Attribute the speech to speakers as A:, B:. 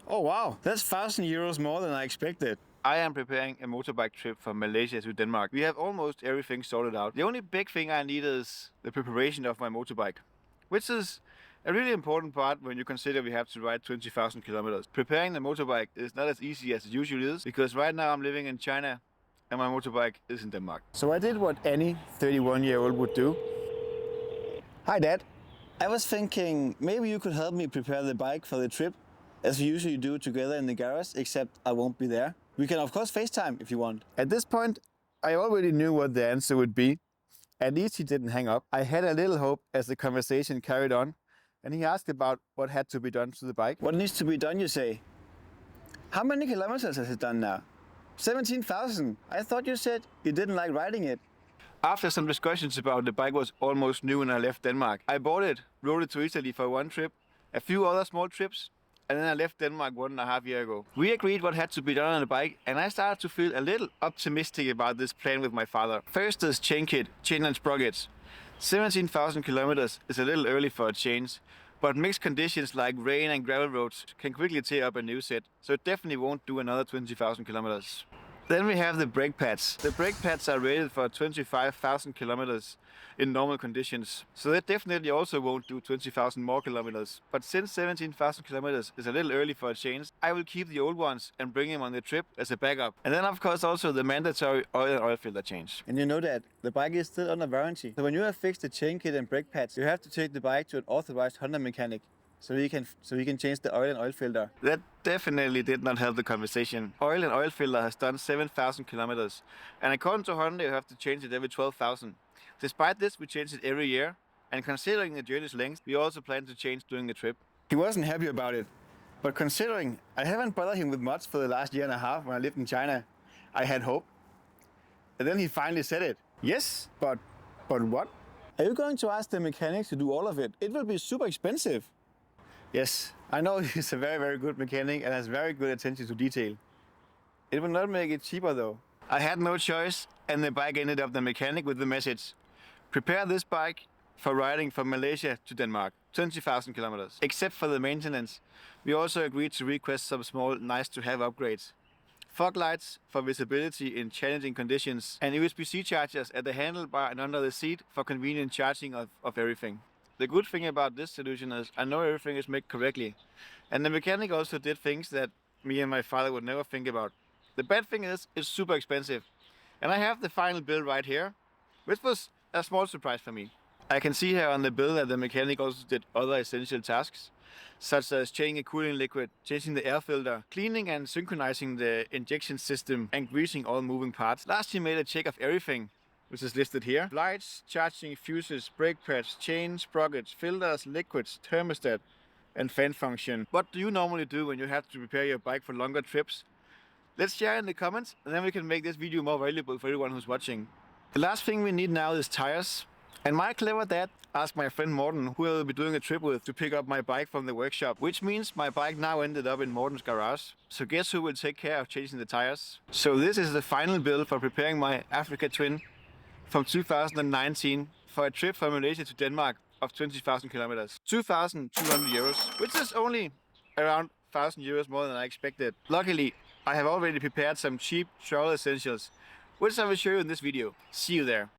A: Oh wow, that's €1,000 more than I expected.
B: I am preparing a motorbike trip from Malaysia to Denmark. We have almost everything sorted out. The only big thing I need is the preparation of my motorbike, which is a really important part when you consider we have to ride 20,000 kilometers. Preparing the motorbike is not as easy as it usually is, because right now I'm living in China and my motorbike is in Denmark. So I did what any 31-year-old would do.
A: Hi Dad. I was thinking maybe you could help me prepare the bike for the trip, as we usually do together in the garage, except I won't be there. We can of course FaceTime if you want.
B: At this point, I already knew what the answer would be. At least he didn't hang up. I had a little hope as the conversation carried on, and he asked about what had to be done to the bike.
A: What needs to be done, you say? How many kilometers has it done now? 17,000. I thought you said you didn't like riding it.
B: After some discussions about the bike was almost new when I left Denmark, I bought it, rode it to Italy for one trip, a few other small trips, and then I left Denmark 1.5 years ago. We agreed what had to be done on the bike, and I started to feel a little optimistic about this plan with my father. First is chain kit, chain and sprockets. 17,000 kilometers is a little early for a change, but mixed conditions like rain and gravel roads can quickly tear up a new set, so it definitely won't do another 20,000 kilometers. Then we have the brake pads. The brake pads are rated for 25,000 kilometers in normal conditions, so that definitely also won't do 20,000 more kilometers. But since 17,000 kilometers is a little early for a change, I will keep the old ones and bring them on the trip as a backup. And then of course also the mandatory oil and oil filter change.
A: And you know that the bike is still under warranty. So when you have fixed the chain kit and brake pads, you have to take the bike to an authorized Honda mechanic. So he can change the oil and oil filter.
B: That definitely did not help the conversation. Oil and oil filter has done 7,000 kilometers, and according to Honda you have to change it every 12,000. Despite this, we change it every year, and considering the journey's length, we also plan to change during the trip.
A: He wasn't happy about it, but considering I haven't bothered him with much for the last 1.5 years when I lived in China, I had hope. And then he finally said it. Yes, but what? Are you going to ask the mechanic to do all of it? It will be super expensive. Yes, I know he's a very, very good mechanic and has very good attention to detail. It will not make it cheaper though.
B: I had no choice, and the bike ended up the mechanic with the message: prepare this bike for riding from Malaysia to Denmark, 20,000 kilometers. Except for the maintenance, we also agreed to request some small nice-to-have upgrades. Fog lights for visibility in challenging conditions, and USB-C chargers at the handlebar and under the seat for convenient charging of everything. The good thing about this solution is I know everything is made correctly, and the mechanic also did things that me and my father would never think about. The bad thing is it's super expensive, and I have the final bill right here, which was a small surprise for me. I can see here on the bill that the mechanic also did other essential tasks, such as changing a cooling liquid, changing the air filter, cleaning and synchronizing the injection system, and greasing all moving parts. Last he made a check of everything, which is listed here: lights, charging fuses, brake pads, chain, sprockets, filters, liquids, thermostat, and fan function. What do you normally do when you have to prepare your bike for longer trips? Let's share in the comments, and then we can make this video more valuable for everyone who's watching. The last thing we need now is tires. And my clever dad asked my friend Morten, who I will be doing a trip with, to pick up my bike from the workshop, which means my bike now ended up in Morten's garage. So guess who will take care of changing the tires? So this is the final bill for preparing my Africa Twin from 2019 for a trip from Malaysia to Denmark of 20,000 kilometers. 2,200 euros, which is only around 1,000 euros more than I expected. Luckily, I have already prepared some cheap travel essentials, which I will show you in this video. See you there.